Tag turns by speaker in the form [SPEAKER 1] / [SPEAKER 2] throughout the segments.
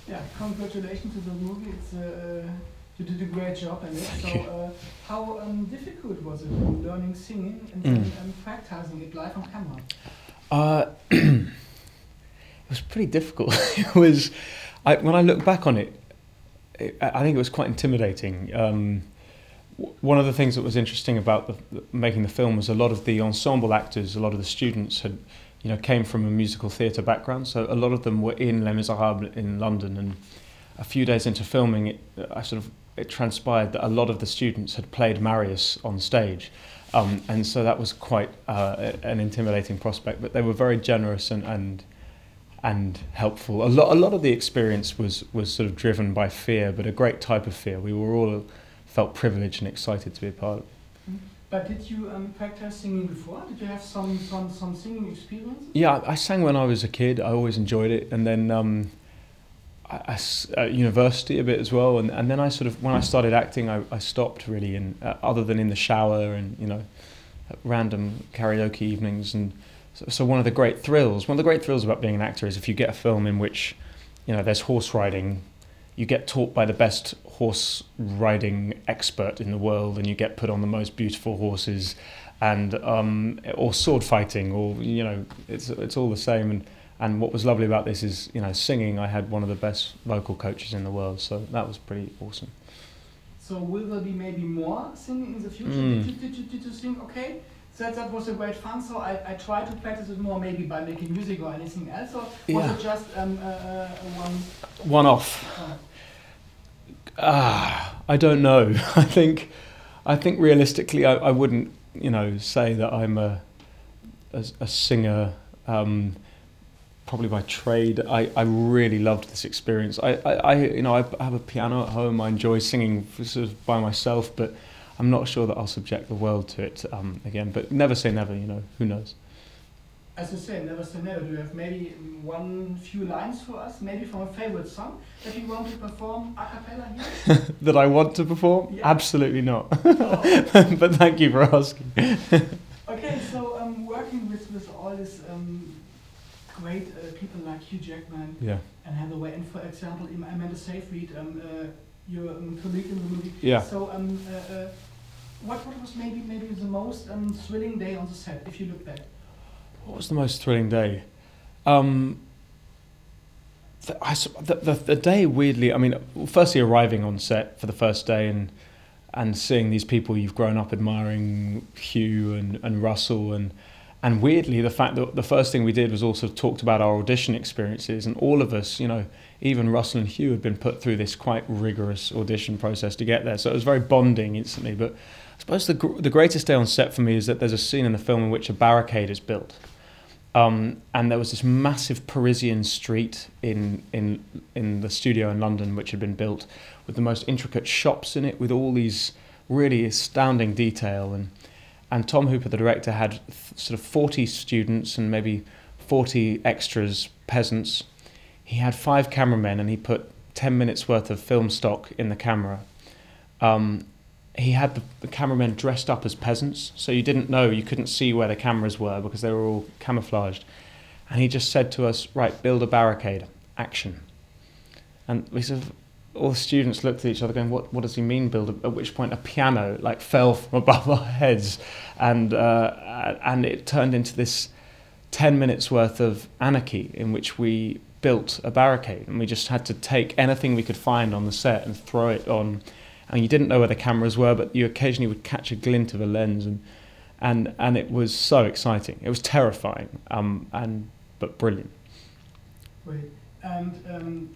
[SPEAKER 1] Yeah, congratulations to the movie. It's you did a great job in it. So, how difficult was it learning singing and then practicing it live on camera?
[SPEAKER 2] It was pretty difficult. It was, when I look back on it, I think it was quite intimidating. One of the things that was interesting about making the film was a lot of the ensemble actors, a lot of the students had, came from a musical theatre background. So a lot of them were in Les Miserables in London, and a few days into filming, it transpired that a lot of the students had played Marius on stage, and so that was quite an intimidating prospect. But they were very generous and helpful. A lot of the experience was sort of driven by fear, but a great type of fear. We were all felt privileged and excited to be a part of it.
[SPEAKER 1] But did you practice singing before? Did you have some singing experience?
[SPEAKER 2] Yeah, I sang when I was a kid. I always enjoyed it, and then at university a bit as well. And then when I started acting, I stopped really, other than in the shower and at random karaoke evenings. And so one of the great thrills about being an actor is if you get a film in which there's horse riding, you get taught by the best horse riding expert in the world, and you get put on the most beautiful horses, and or sword fighting, or it's all the same. And what was lovely about this is singing. I had one of the best vocal coaches in the world, so that was pretty awesome.
[SPEAKER 1] So will there be maybe more singing in the future? Did you sing? Okay, so that was a great fun. So I try to practice it more, maybe by making music or anything else. Or was it just
[SPEAKER 2] one-off? I don't know. I think realistically, I wouldn't say that I'm a singer. Probably by trade. I really loved this experience. I have a piano at home. I enjoy singing sort of by myself, but I'm not sure that I'll subject the world to it again. But never say never. Who knows?
[SPEAKER 1] As you say, never say never. Do you have maybe few lines for us, maybe from a favorite song that you want to perform a cappella here?
[SPEAKER 2] That I want to perform? Yeah. Absolutely not.
[SPEAKER 1] Oh.
[SPEAKER 2] But thank you for asking.
[SPEAKER 1] Okay, so working with all this great people like Hugh Jackman and Hathaway, and for example, Amanda Seyfried, your colleague in the movie.
[SPEAKER 2] Yeah.
[SPEAKER 1] So, what was maybe the most thrilling day on the set, if you look back?
[SPEAKER 2] What was the most thrilling day? The day, weirdly, I mean, firstly arriving on set for the first day and seeing these people you've grown up admiring, Hugh and Russell, and weirdly the fact that the first thing we did was also talked about our audition experiences, and all of us, even Russell and Hugh had been put through this quite rigorous audition process to get there, so it was very bonding instantly. But I suppose the greatest day on set for me is that there's a scene in the film in which a barricade is built. And there was this massive Parisian street in the studio in London which had been built with the most intricate shops in it, with all these really astounding detail. And Tom Hooper, the director, had sort of 40 students and maybe 40 extras, peasants. He had 5 cameramen, and he put 10 minutes worth of film stock in the camera. He had the cameramen dressed up as peasants, so you couldn't see where the cameras were because they were all camouflaged. And he just said to us, right, build a barricade, action. And we sort of, all the students looked at each other going, what does he mean build? At which point a piano fell from above our heads, and it turned into this 10 minutes worth of anarchy in which we built a barricade, and we just had to take anything we could find on the set and throw it on. And you didn't know where the cameras were, but you occasionally would catch a glint of a lens, and it was so exciting. It was terrifying, but brilliant.
[SPEAKER 1] Great. And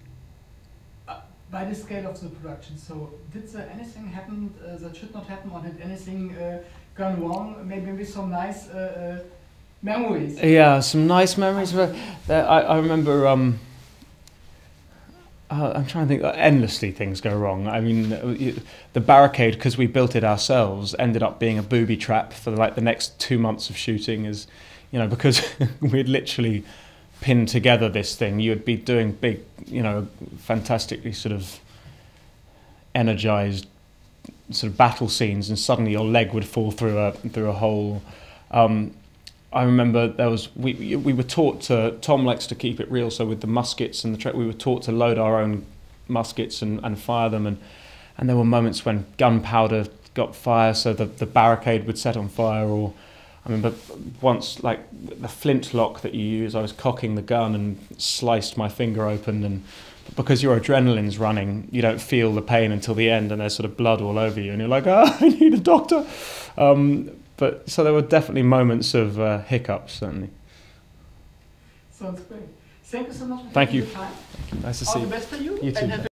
[SPEAKER 1] by the scale of the production, so did there anything happen that should not happen, or did anything gone wrong? Maybe some nice memories.
[SPEAKER 2] Yeah, some nice memories. I remember. I'm trying to think. Endlessly things go wrong. I mean, the barricade, because we built it ourselves, ended up being a booby trap for the next 2 months of shooting. Because we'd literally pinned together this thing. You'd be doing big, fantastically sort of energized sort of battle scenes, and suddenly your leg would fall through a hole. I remember we were taught to, Tom likes to keep it real, so with the muskets and we were taught to load our own muskets and fire them, and there were moments when gunpowder got fire, so the barricade would set on fire. Or I remember once, like the flintlock that you use, I was cocking the gun and sliced my finger open, and because your adrenaline's running, you don't feel the pain until the end, and there's sort of blood all over you, and you're like, oh, I need a doctor. But so there were definitely moments of hiccups, certainly.
[SPEAKER 1] Sounds great. Thank you so much for
[SPEAKER 2] Thank
[SPEAKER 1] taking
[SPEAKER 2] you.
[SPEAKER 1] the time.
[SPEAKER 2] Nice to see
[SPEAKER 1] All
[SPEAKER 2] you.
[SPEAKER 1] the best for you.
[SPEAKER 2] You too.